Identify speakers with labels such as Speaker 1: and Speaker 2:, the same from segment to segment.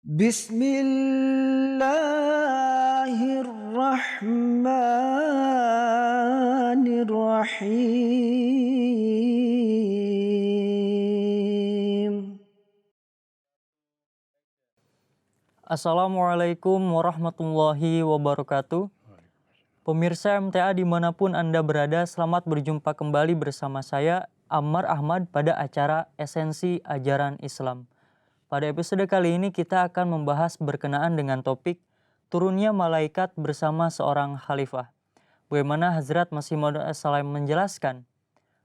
Speaker 1: Bismillahirrahmanirrahim. Assalamualaikum warahmatullahi wabarakatuh. Pemirsa MTA dimanapun Anda berada, selamat berjumpa kembali bersama saya, Ammar Ahmad, pada acara Esensi Ajaran Islam. Pada episode kali ini kita akan membahas berkenaan dengan topik turunnya malaikat bersama seorang khalifah. Bagaimana Hazrat Masih Maud Salam menjelaskan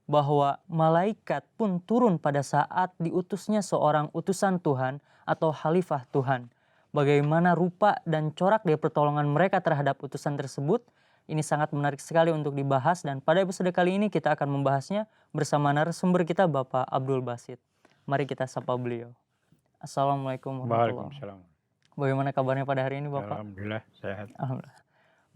Speaker 1: bahwa malaikat pun turun pada saat diutusnya seorang utusan Tuhan atau khalifah Tuhan. Bagaimana rupa dan corak dari pertolongan mereka terhadap utusan tersebut, ini sangat menarik sekali untuk dibahas, dan pada episode kali ini kita akan membahasnya bersama narasumber kita, Bapak Abdul Basit. Mari kita sapa beliau. Assalamualaikum warahmatullahi wabarakatuh.
Speaker 2: Waalaikumsalam.
Speaker 1: Bagaimana kabarnya pada hari ini, Bapak?
Speaker 2: Alhamdulillah sehat.
Speaker 1: Alhamdulillah.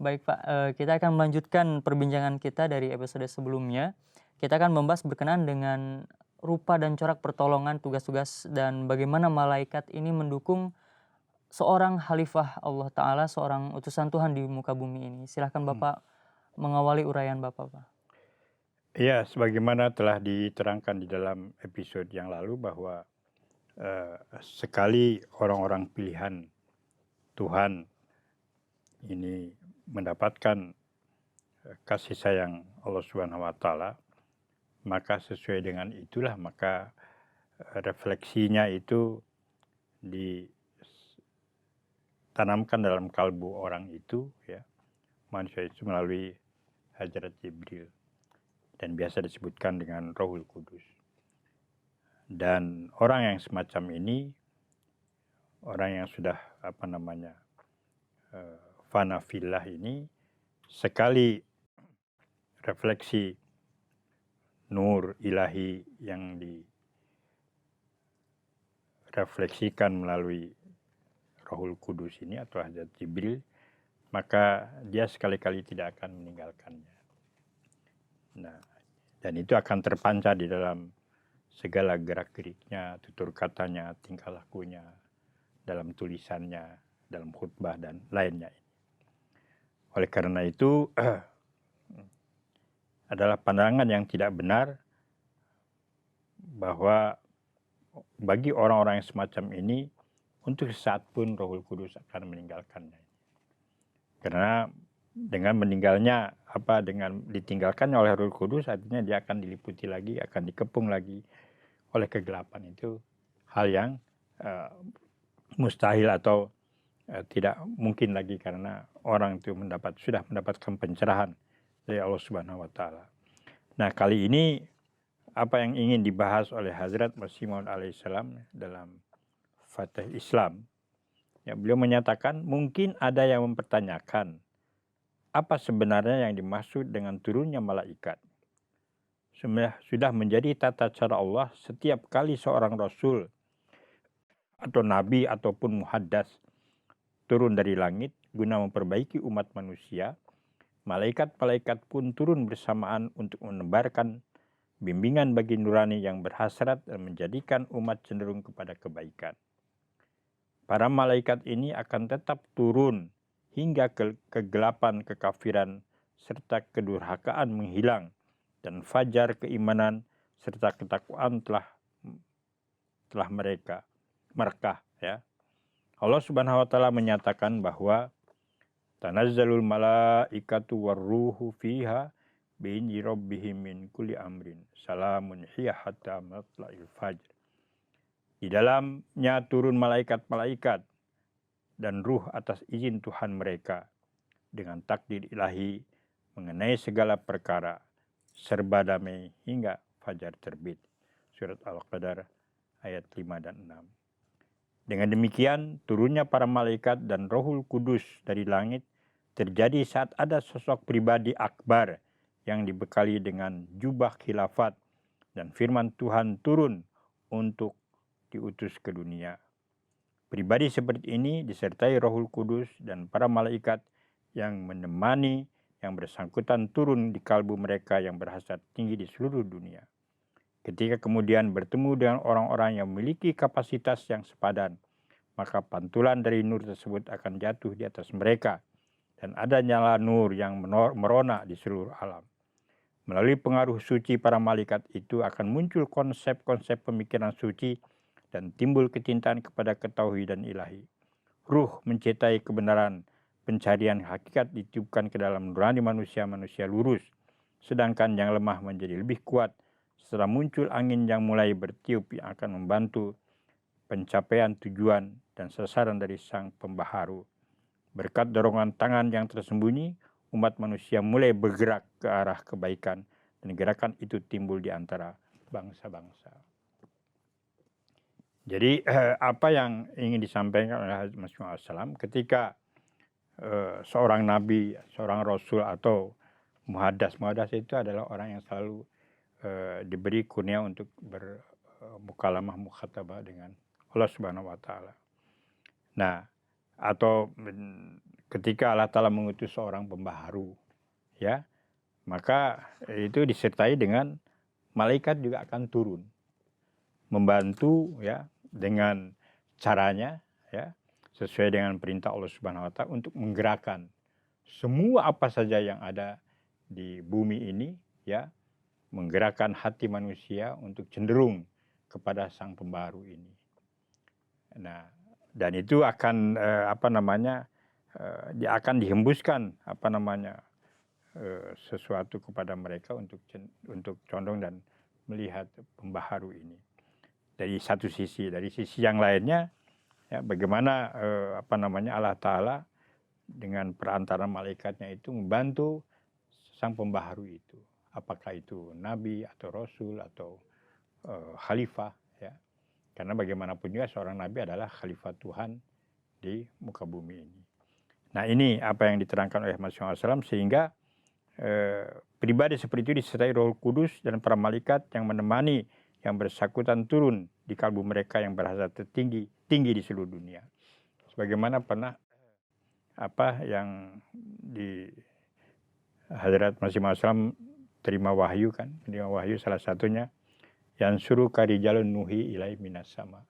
Speaker 1: Baik, Pak, kita akan melanjutkan perbincangan kita dari episode sebelumnya. Kita akan membahas berkenaan dengan rupa dan corak pertolongan, tugas-tugas, dan bagaimana malaikat ini mendukung seorang khalifah Allah Ta'ala, seorang utusan Tuhan di muka bumi ini. Silahkan Bapak mengawali uraian Bapak, Pak.
Speaker 2: Iya, sebagaimana telah diterangkan di dalam episode yang lalu bahwa sekali orang-orang pilihan Tuhan ini mendapatkan kasih sayang Allah Subhanahu wa taala, maka sesuai dengan itulah maka refleksinya itu ditanamkan dalam kalbu orang itu, ya, manusia itu melalui Hadrat Jibril, dan biasa disebutkan dengan Rohul Kudus. Dan orang yang semacam ini, orang yang sudah fana fillah ini, sekali refleksi nur ilahi yang direfleksikan melalui Rohul Kudus ini atau Hadrat Jibril, maka dia sekali-kali tidak akan meninggalkannya. Nah, dan itu akan terpancar di dalam segala gerak-geriknya, tutur katanya, tingkah lakunya, dalam tulisannya, dalam khutbah, dan lainnya. Oleh karena itu, adalah pandangan yang tidak benar bahwa bagi orang-orang yang semacam ini, untuk sesaat pun Rohul Kudus akan meninggalkannya. Karena dengan meninggalnya, dengan ditinggalkannya oleh Rohul Kudus, artinya dia akan diliputi lagi, akan dikepung lagi oleh kegelapan. Itu hal yang mustahil atau tidak mungkin lagi, karena orang itu sudah mendapatkan pencerahan dari Allah Subhanahu wa taala. Nah, kali ini apa yang ingin dibahas oleh Hazrat Masih Maud alaihissalam dalam Fatih Islam, ya, beliau menyatakan mungkin ada yang mempertanyakan apa sebenarnya yang dimaksud dengan turunnya malaikat. Sudah menjadi tata cara Allah setiap kali seorang rasul atau nabi ataupun muhaddas turun dari langit guna memperbaiki umat manusia, malaikat-malaikat pun turun bersamaan untuk menebarkan bimbingan bagi nurani yang berhasrat dan menjadikan umat cenderung kepada kebaikan. Para malaikat ini akan tetap turun hingga kegelapan kekafiran serta kedurhakaan menghilang, dan fajar keimanan serta ketakwaan telah merekah, ya. Allah Subhanahu wa taala menyatakan bahwa tanazzalul malaikatu warruhu fiha bi'izni rabbihim min kulli amrin salamun hiya hatta matla'il fajr. Di dalamnya turun malaikat-malaikat dan ruh atas izin Tuhan mereka dengan takdir ilahi mengenai segala perkara, serba damai hingga fajar terbit. Surat Al-Qadar ayat 5 dan 6. Dengan demikian, turunnya para malaikat dan Rohul Kudus dari langit terjadi saat ada sosok pribadi akbar yang dibekali dengan jubah khilafat dan firman Tuhan turun untuk diutus ke dunia. Pribadi seperti ini disertai Rohul Kudus dan para malaikat yang menemani yang bersangkutan turun di kalbu mereka yang berhasrat tinggi di seluruh dunia. Ketika kemudian bertemu dengan orang-orang yang memiliki kapasitas yang sepadan, maka pantulan dari nur tersebut akan jatuh di atas mereka, dan ada nyala nur yang merona di seluruh alam. Melalui pengaruh suci para malaikat itu akan muncul konsep-konsep pemikiran suci dan timbul kecintaan kepada ketauhidan ilahi. Ruh mencintai kebenaran, pencarian hakikat ditiupkan ke dalam nurani manusia-manusia lurus, sedangkan yang lemah menjadi lebih kuat setelah muncul angin yang mulai bertiup yang akan membantu pencapaian tujuan dan sasaran dari sang pembaharu. Berkat dorongan tangan yang tersembunyi, umat manusia mulai bergerak ke arah kebaikan, dan gerakan itu timbul di antara bangsa-bangsa. Jadi apa yang ingin disampaikan oleh Hazrat Masih Maud SAW ketika seorang nabi, seorang rasul atau muhaddas itu adalah orang yang selalu diberi kurnia untuk bermukalamah mukhatabah dengan Allah Subhanahu wa taala. Nah, atau ketika Allah Ta'ala mengutus seorang pembaharu, ya, maka itu disertai dengan malaikat juga akan turun membantu, ya, dengan caranya, ya, sesuai dengan perintah Allah Subhanahu wa taala untuk menggerakkan semua apa saja yang ada di bumi ini, ya, menggerakkan hati manusia untuk cenderung kepada sang pembaharu ini. Nah, dan itu akan dia akan dihembuskan sesuatu kepada mereka untuk condong dan melihat pembaharu ini. Dari satu sisi, dari sisi yang lainnya, ya, bagaimana Allah Ta'ala dengan perantara malaikatnya itu membantu sang pembaharu itu. Apakah itu nabi atau rasul atau khalifah, ya. Karena bagaimanapun juga seorang nabi adalah khalifah Tuhan di muka bumi ini. Nah, ini apa yang diterangkan oleh Masih Maud SAW, sehingga pribadi seperti itu disertai Roh Kudus dan para malaikat yang menemani yang bersangkutan turun di kalbu mereka yang berhasrat tinggi di seluruh dunia. Sebagaimana pernah yang di Hadrat Masih Maud SAW terima wahyu salah satunya yang suruh karijalun nuhi ilai minas sama.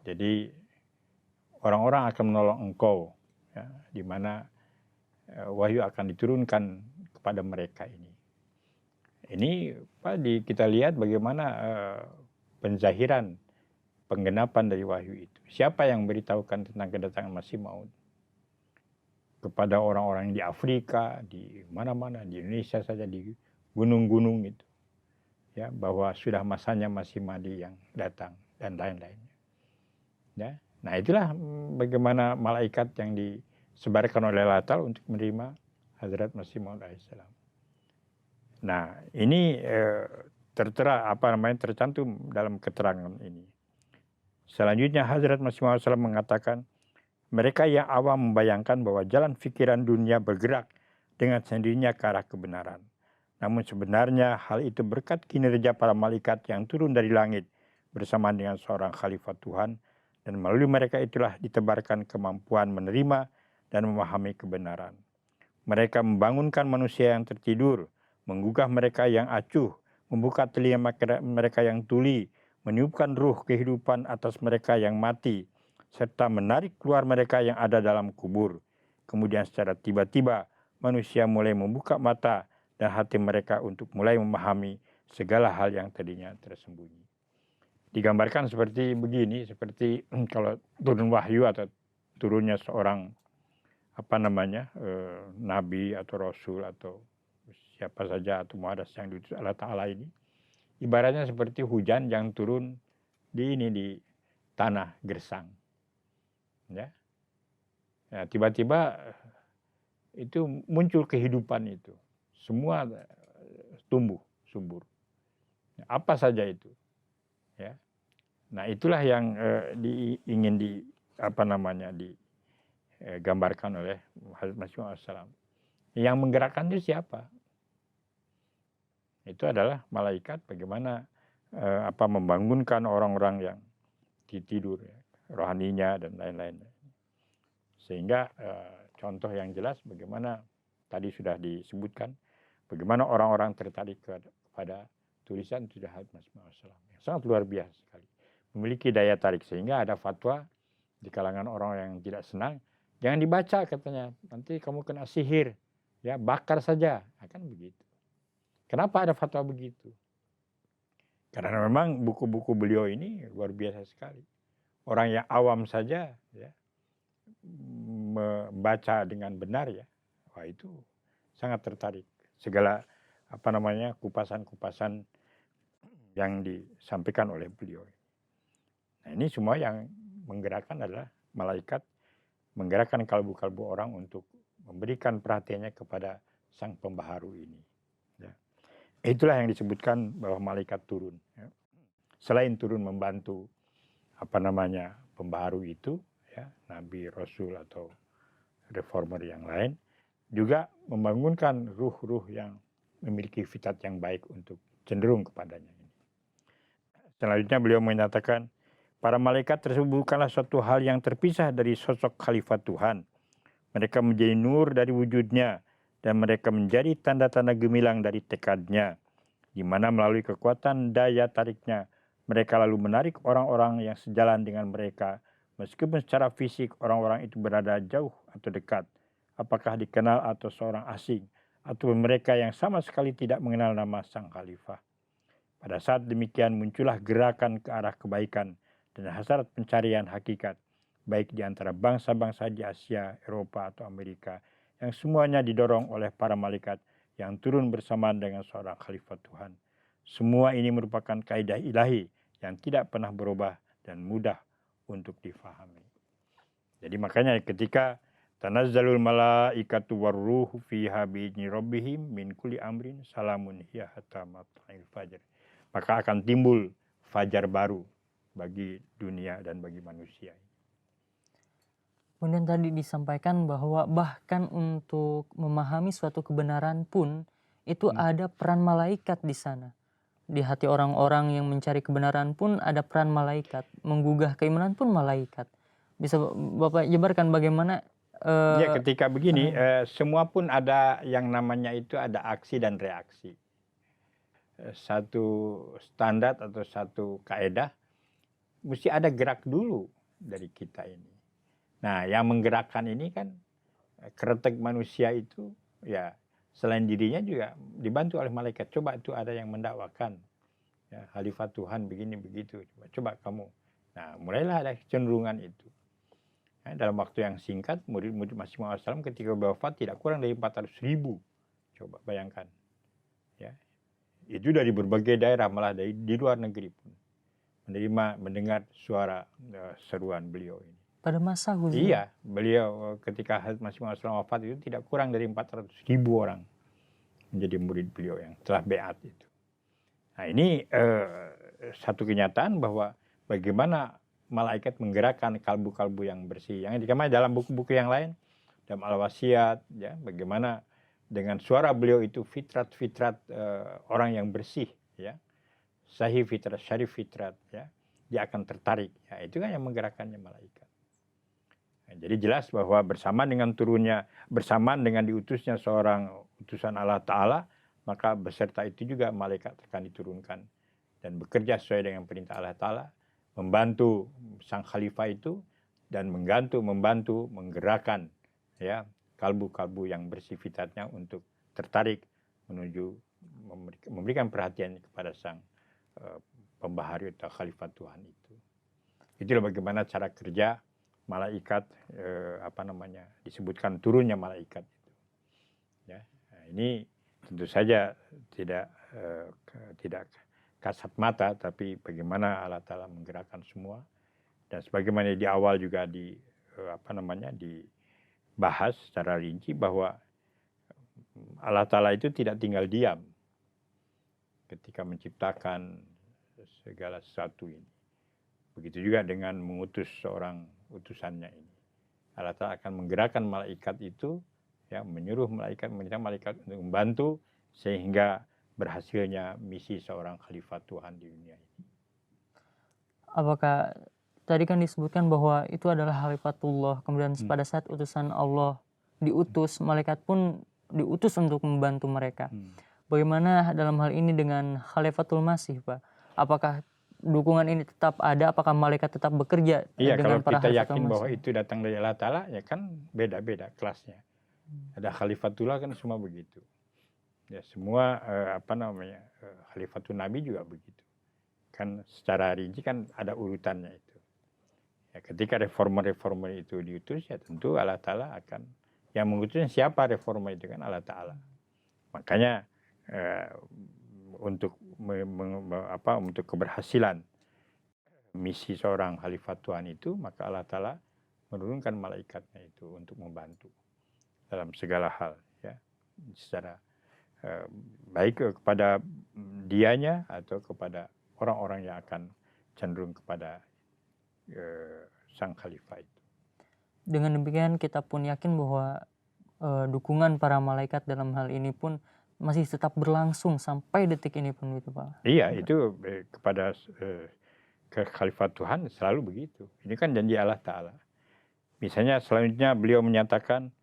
Speaker 2: Jadi orang-orang akan menolong engkau, ya, di mana wahyu akan diturunkan kepada mereka ini. Ini kita lihat bagaimana penzahiran, penggenapan dari wahyu itu. Siapa yang beritahukan tentang kedatangan Masih Maud? Kepada orang-orang di Afrika, di mana-mana, di Indonesia saja, di gunung-gunung itu. Ya, bahwa sudah masanya Masih Mahdi yang datang dan lain-lainnya. Ya. Nah, itulah bagaimana malaikat yang disebarkan oleh Allah Ta'ala untuk menerima Hazrat Masih Maud alaihissalam. Nah, ini tercantum dalam keterangan ini. Selanjutnya Hazrat Masih Maud alaihissalam mengatakan, mereka yang awam membayangkan bahwa jalan pikiran dunia bergerak dengan sendirinya ke arah kebenaran. Namun sebenarnya hal itu berkat kinerja para malaikat yang turun dari langit bersamaan dengan seorang khalifah Tuhan, dan melalui mereka itulah ditebarkan kemampuan menerima dan memahami kebenaran. Mereka membangunkan manusia yang tertidur, menggugah mereka yang acuh, membuka telinga mereka yang tuli, meniupkan ruh kehidupan atas mereka yang mati, serta menarik keluar mereka yang ada dalam kubur. Kemudian secara tiba-tiba manusia mulai membuka mata dan hati mereka untuk mulai memahami segala hal yang tadinya tersembunyi. Digambarkan seperti begini, seperti kalau turun wahyu atau turunnya seorang nabi atau rasul atau siapa saja atau muhaddas yang diutus Allah Ta'ala ini, ibaratnya seperti hujan yang turun di tanah gersang. Ya. Nah, tiba-tiba itu muncul kehidupan itu. Semua tumbuh subur. Apa saja itu, ya. Nah, itulah yang ingin digambarkan oleh Hazrat Masih Maud alaihissalam. Yang menggerakkan itu siapa? Itu adalah malaikat. Bagaimana membangunkan orang-orang yang tidur, ya, rohaninya dan lain-lain. Sehingga contoh yang jelas bagaimana tadi sudah disebutkan, bagaimana orang-orang tertarik kepada tulisan Hazrat Masih Maud alaihissalam yang sangat luar biasa sekali. memiliki daya tarik, sehingga ada fatwa di kalangan orang yang tidak senang, jangan dibaca katanya, nanti kamu kena sihir, ya bakar saja, akan begitu. Kenapa ada fatwa begitu? Karena memang buku-buku beliau ini luar biasa sekali. Orang yang awam saja ya membaca dengan benar ya, wah itu sangat tertarik. Segala kupasan-kupasan yang disampaikan oleh beliau. Nah, ini semua yang menggerakkan adalah malaikat menggerakkan kalbu-kalbu orang untuk memberikan perhatiannya kepada sang pembaharu ini. Ya. Itulah yang disebutkan bahwa malaikat turun. Ya. Selain turun membantu pembaharu itu, ya, nabi, rasul atau reformer yang lain, juga membangunkan ruh-ruh yang memiliki fitrah yang baik untuk cenderung kepadanya. Selanjutnya beliau menyatakan, para malaikat tersebut bukanlah suatu hal yang terpisah dari sosok khalifah Tuhan. Mereka menjadi nur dari wujudnya, dan mereka menjadi tanda-tanda gemilang dari tekadnya, di mana melalui kekuatan daya tariknya, mereka lalu menarik orang-orang yang sejalan dengan mereka, meskipun secara fisik orang-orang itu berada jauh atau dekat, apakah dikenal atau seorang asing, atau mereka yang sama sekali tidak mengenal nama sang khalifah. Pada saat demikian muncullah gerakan ke arah kebaikan dan hasrat pencarian hakikat, baik di antara bangsa-bangsa di Asia, Eropa, atau Amerika, yang semuanya didorong oleh para malaikat yang turun bersamaan dengan seorang khalifah Tuhan. Semua ini merupakan kaidah ilahi yang tidak pernah berubah dan mudah untuk difahami. Jadi makanya ketika tanazzalul malaikatu warruhu fiha bi'izni rabbihim min kulli amrin salamun hiya hatta matla'il fajr, maka akan timbul fajar baru bagi dunia dan bagi manusia.
Speaker 1: Kemudian tadi disampaikan bahwa bahkan untuk memahami suatu kebenaran pun itu ada peran malaikat di sana. Di hati orang-orang yang mencari kebenaran pun ada peran malaikat, menggugah keimanan pun malaikat. Bisa Bapak jabarkan bagaimana?
Speaker 2: Ya, ketika begini, semua pun ada yang namanya itu ada aksi dan reaksi. Satu standar atau satu kaedah, mesti ada gerak dulu dari kita ini. Nah, yang menggerakkan ini kan kretek manusia itu, ya selain dirinya juga dibantu oleh malaikat. Coba itu ada yang mendakwakan, ya, khalifah Tuhan begini begitu. Coba kamu. Nah, mulailah ada kecenderungan itu. Nah, dalam waktu yang singkat, murid-murid Masih Maud SAW ketika wafat tidak kurang dari 400.000. Coba bayangkan. Ya. Itu dari berbagai daerah, malah dari di luar negeri pun mendengar suara seruan beliau ini.
Speaker 1: Pada masa Gus.
Speaker 2: Iya, beliau ketika Masih Maud SAW wafat itu tidak kurang dari 400.000 orang menjadi murid beliau yang telah beat itu. Nah, ini satu kenyataan bahwa bagaimana malaikat menggerakkan kalbu-kalbu yang bersih. Yang dikatakan dalam buku-buku yang lain, dalam Al-Wasiyat, ya, bagaimana dengan suara beliau itu fitrat-fitrat orang yang bersih, ya, sahih fitrat, syarif fitrat, ya, dia akan tertarik. Ya, itu kan yang menggerakkannya malaikat. Nah, jadi jelas bahwa bersamaan dengan diutusnya seorang utusan Allah Ta'ala, maka beserta itu juga malaikat akan diturunkan dan bekerja sesuai dengan perintah Allah Ta'ala, membantu sang khalifah itu dan membantu menggerakkan, ya, kalbu-kalbu yang bersih fitrahnya untuk tertarik menuju memberikan perhatian kepada sang pembaharu atau khalifah Tuhan itu. Itulah bagaimana cara kerja malaikat, disebutkan turunnya malaikat itu. Ya, nah, ini tentu saja tidak kasat mata, tapi bagaimana Allah Ta'ala menggerakkan semua. Dan sebagaimana di awal juga dibahas secara rinci bahwa Allah Ta'ala itu tidak tinggal diam ketika menciptakan segala sesuatu ini. Begitu juga dengan mengutus seorang utusannya ini. Allah Ta'ala akan menggerakkan malaikat itu, ya, memerintah malaikat untuk membantu sehingga berhasilnya misi seorang khalifah Tuhan di dunia ini.
Speaker 1: Apakah tadi kan disebutkan bahwa itu adalah khalifatullah, kemudian pada saat utusan Allah diutus, malaikat pun diutus untuk membantu mereka. Bagaimana dalam hal ini dengan khalifatul masih, Pak? Apakah dukungan ini tetap ada, apakah malaikat tetap bekerja
Speaker 2: Iya, kalau
Speaker 1: dengan para
Speaker 2: kita
Speaker 1: khalifatul
Speaker 2: yakin bahwa
Speaker 1: masih?
Speaker 2: itu datang dari Allah Ta'ala, ya kan beda-beda kelasnya. Ada khalifatullah kan semua begitu. Ya semua khalifatul Nabi juga begitu. Kan secara rinci kan ada urutannya itu. Ya, ketika reformer-reformer itu diutus, ya tentu Allah Ta'ala akan, yang mengutusnya siapa reformer itu kan Allah Ta'ala. Makanya untuk untuk keberhasilan misi seorang khalifat Tuhan itu, maka Allah Ta'ala menurunkan malaikatnya itu untuk membantu dalam segala hal, ya, secara baik kepada dianya atau kepada orang-orang yang akan cenderung kepada sang khalifah itu.
Speaker 1: Dengan demikian kita pun yakin bahwa dukungan para malaikat dalam hal ini pun masih tetap berlangsung sampai detik ini pun gitu Pak.
Speaker 2: Iya, itu kepada kekhalifat Tuhan selalu begitu. Ini kan janji Allah Ta'ala. Misalnya selanjutnya beliau menyatakan,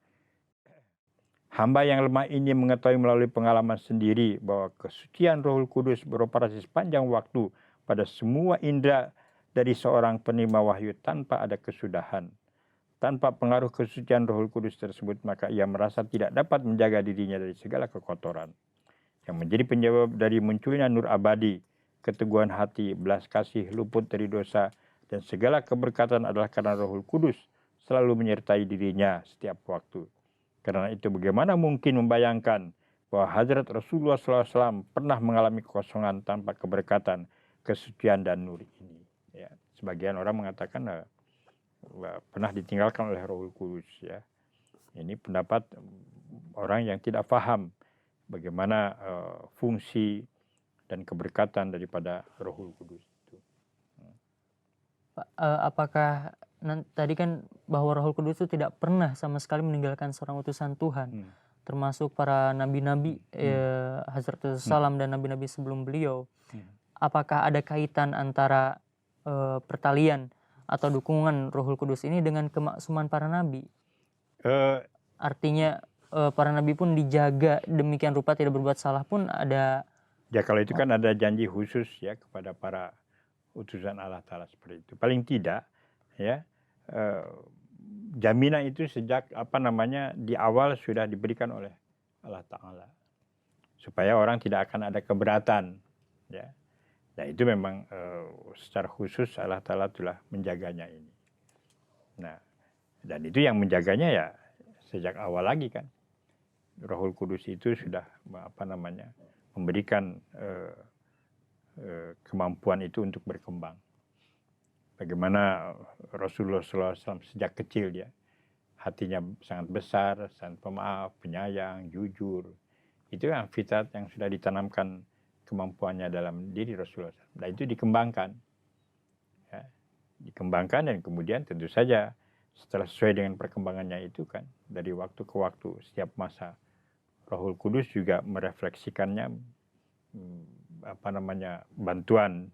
Speaker 2: hamba yang lemah ini mengetahui melalui pengalaman sendiri bahwa kesucian Rohul Kudus beroperasi sepanjang waktu pada semua indera dari seorang penerima wahyu tanpa ada kesudahan. Tanpa pengaruh kesucian Rohul Kudus tersebut, maka ia merasa tidak dapat menjaga dirinya dari segala kekotoran. Yang menjadi penyebab dari munculnya nur abadi, keteguhan hati, belas kasih, luput dari dosa, dan segala keberkatan adalah karena Rohul Kudus selalu menyertai dirinya setiap waktu. Karena itu bagaimana mungkin membayangkan bahwa Hadrat Rasulullah SAW pernah mengalami kekosongan tanpa keberkatan, kesucian dan nur ini. Ya, sebagian orang mengatakan pernah ditinggalkan oleh Rohul Kudus. Ya. Ini pendapat orang yang tidak paham bagaimana fungsi dan keberkatan daripada Rohul Kudus itu.
Speaker 1: Pak, apakah tadi kan bahwa Rohul Kudus itu tidak pernah sama sekali meninggalkan seorang utusan Tuhan, termasuk para nabi-nabi, Hazrat Salam dan nabi-nabi sebelum beliau. Apakah ada kaitan antara pertalian atau dukungan Rohul Kudus ini dengan kemaksuman para nabi? Artinya para nabi pun dijaga demikian rupa tidak berbuat salah pun ada.
Speaker 2: Ya kalau itu kan ada janji khusus ya kepada para utusan Allah Ta'ala seperti itu. Paling tidak ya jaminan itu sejak di awal sudah diberikan oleh Allah Ta'ala supaya orang tidak akan ada keberatan, ya. Nah itu memang secara khusus Allah Ta'ala telah menjaganya ini. Nah dan itu yang menjaganya ya sejak awal lagi kan. Rohul Kudus itu sudah memberikan kemampuan itu untuk berkembang. Bagaimana Rasulullah SAW sejak kecil dia hatinya sangat besar, sangat pemaaf, penyayang, jujur. Itu yang fitrat yang sudah ditanamkan kemampuannya dalam diri Rasulullah SAW. Dan itu dikembangkan. Ya, dikembangkan dan kemudian tentu saja setelah sesuai dengan perkembangannya itu kan dari waktu ke waktu setiap masa Rohul Kudus juga merefleksikannya bantuan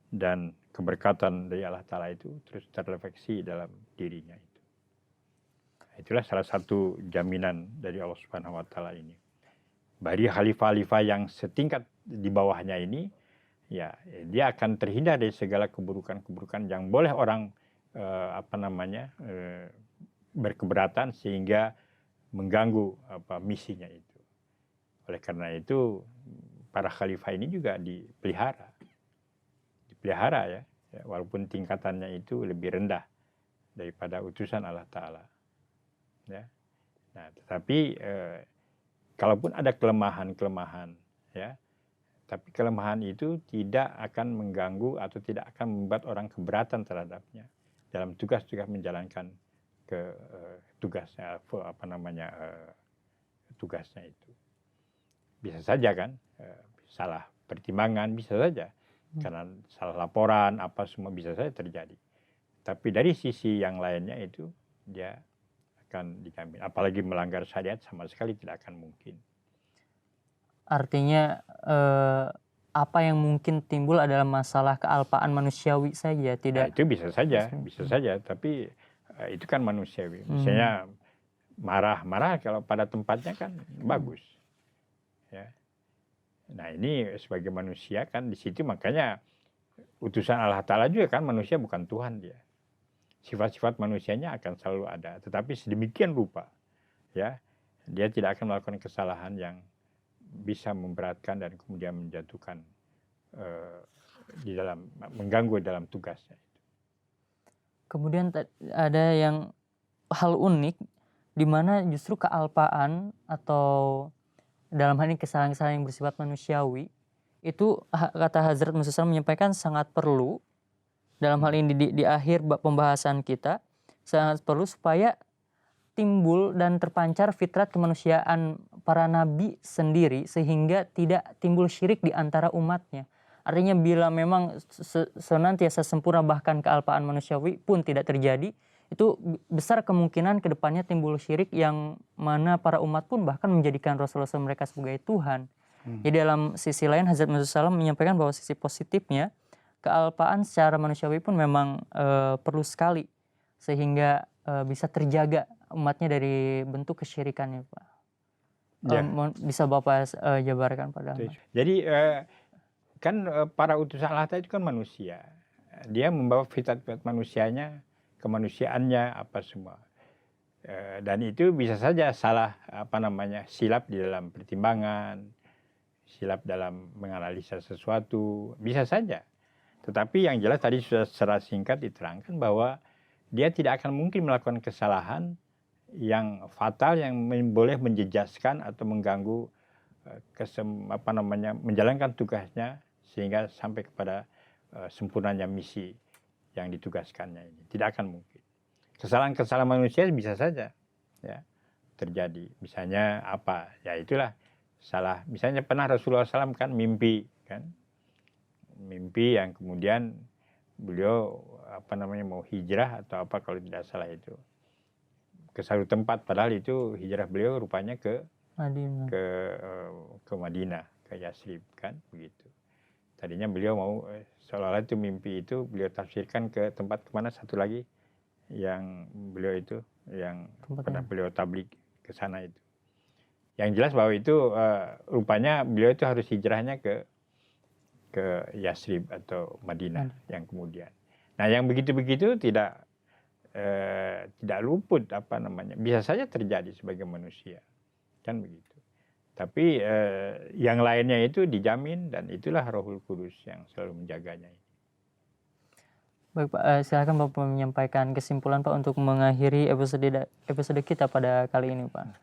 Speaker 2: dan keberkatan dari Allah Ta'ala itu terus terrefleksi dalam dirinya itu. Itulah salah satu jaminan dari Allah Subhanahu Wa Ta'ala ini. Bagi khalifah-khalifah yang setingkat di bawahnya ini, ya dia akan terhindar dari segala keburukan-keburukan yang boleh orang berkeberatan sehingga mengganggu misinya itu. Oleh karena itu para khalifah ini juga dipelihara ya, walaupun tingkatannya itu lebih rendah daripada utusan Allah Ta'ala. Ya. Nah, tetapi kalaupun ada kelemahan, ya, tapi kelemahan itu tidak akan mengganggu atau tidak akan membuat orang keberatan terhadapnya dalam tugas-tugas menjalankan tugasnya tugasnya itu. Bisa saja kan salah pertimbangan, bisa saja karena salah laporan apa semua bisa saja terjadi. Tapi dari sisi yang lainnya itu dia akan dijamin. Apalagi melanggar syariat sama sekali tidak akan mungkin.
Speaker 1: Artinya apa yang mungkin timbul adalah masalah kealpaan manusiawi saja, tidak?
Speaker 2: Nah, itu bisa saja. Tapi itu kan manusiawi. Misalnya marah kalau pada tempatnya kan bagus. Ya. Nah ini sebagai manusia kan di situ makanya utusan Allah Ta'ala juga kan, manusia bukan Tuhan dia. Sifat-sifat manusianya akan selalu ada, tetapi sedemikian rupa, ya, dia tidak akan melakukan kesalahan yang bisa memberatkan dan kemudian menjatuhkan di dalam, mengganggu dalam tugasnya.
Speaker 1: Kemudian ada yang hal unik di mana justru kealpaan atau dalam hal ini kesalahan-kesalahan yang bersifat manusiawi itu kata Hazrat Musa SAW menyampaikan sangat perlu dalam hal ini di akhir pembahasan kita, sangat perlu supaya timbul dan terpancar fitrat kemanusiaan para nabi sendiri sehingga tidak timbul syirik di antara umatnya. Artinya bila memang senantiasa sempurna bahkan kealpaan manusiawi pun tidak terjadi, itu besar kemungkinan ke depannya timbul syirik yang mana para umat pun bahkan menjadikan Rasulullah SAW mereka sebagai Tuhan. Jadi dalam sisi lain Hazrat Musa SAW menyampaikan bahwa sisi positifnya kealpaan secara manusiawi pun memang perlu sekali sehingga bisa terjaga umatnya dari bentuk kesyirikannya, Pak. Ya. Bisa Bapak jabarkan pada.
Speaker 2: Jadi kan para utusan Allah itu kan manusia. Dia membawa fitrat-fitrat manusianya, kemanusiaannya apa semua. Dan itu bisa saja salah silap di dalam pertimbangan, silap dalam menganalisa sesuatu, bisa saja. Tetapi yang jelas tadi sudah secara singkat diterangkan bahwa dia tidak akan mungkin melakukan kesalahan yang fatal yang boleh menjejaskan atau mengganggu menjalankan tugasnya sehingga sampai kepada sempurnanya misi yang ditugaskannya ini. Tidak akan mungkin. Kesalahan-kesalahan manusia bisa saja ya terjadi. Misalnya apa? Ya itulah salah. Misalnya pernah Rasulullah SAW kan mimpi kan. Mimpi yang kemudian beliau mau hijrah atau apa kalau tidak salah itu. Ke satu tempat, padahal itu hijrah beliau rupanya ke Madinah. Ke Madinah, ke Yasrib kan begitu. Tadinya beliau mau seolah-olah itu mimpi itu beliau tafsirkan ke tempat kemana satu lagi yang beliau itu yang pernah beliau tabligh ke sana itu. Yang jelas bahwa itu rupanya beliau itu harus hijrahnya ke Yasrib atau Madinah yang kemudian. Nah yang begitu-begitu tidak luput bisa saja terjadi sebagai manusia kan begitu. Tapi yang lainnya itu dijamin dan itulah Rohul Kudus yang selalu menjaganya.
Speaker 1: Baik Pak, silakan Bapak menyampaikan kesimpulan Pak untuk mengakhiri episode kita pada kali ini Pak.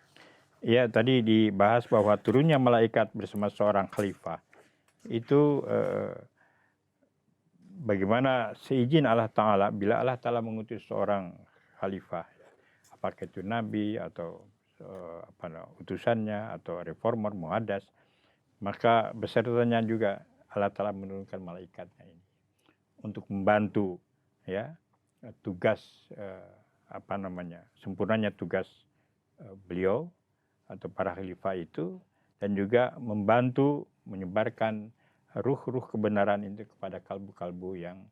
Speaker 2: Ya tadi dibahas bahwa turunnya malaikat bersama seorang khalifah itu bagaimana seizin Allah Ta'ala bila Allah Ta'ala mengutus seorang khalifah, apakah itu nabi atau utusannya atau reformer, muhadas, maka besertanya juga Allah Ta'ala menurunkan malaikatnya ini untuk membantu ya tugas sempurnanya tugas beliau atau para khalifah itu, dan juga membantu menyebarkan ruh-ruh kebenaran itu kepada kalbu-kalbu yang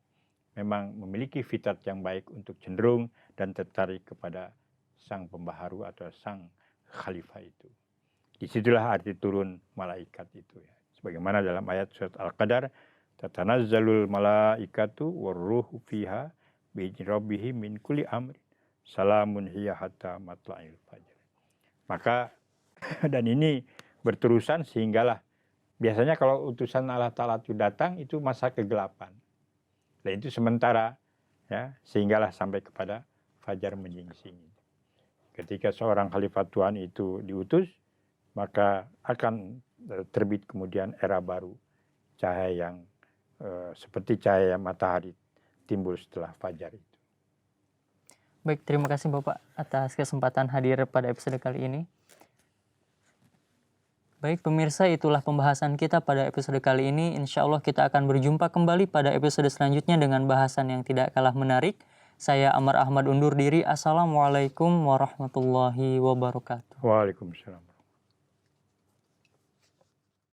Speaker 2: memang memiliki fitrat yang baik untuk cenderung dan tertarik kepada sang pembaharu atau sang khalifah itu. Disitulah arti turun malaikat itu ya. Sebagaimana dalam ayat surat Al-Qadar, tatanazzalul malaikatu warruhu fiha bi'izni rabbihim min kulli amrin salamun hiya hatta matla'il fajr. Maka dan ini berterusan sehinggalah biasanya kalau utusan Allah Ta'ala itu datang itu masa kegelapan. Dan itu sementara ya sehinggalah sampai kepada fajar menyingsing. Ketika seorang khalifah Tuhan itu diutus, maka akan terbit kemudian era baru. Cahaya yang seperti cahaya matahari timbul setelah fajar itu.
Speaker 1: Baik, terima kasih Bapak atas kesempatan hadir pada episode kali ini. Baik pemirsa, itulah pembahasan kita pada episode kali ini. Insya Allah kita akan berjumpa kembali pada episode selanjutnya dengan bahasan yang tidak kalah menarik. Saya Amar Ahmad undur diri. Assalamualaikum warahmatullahi wabarakatuh.
Speaker 2: Waalaikumsalam.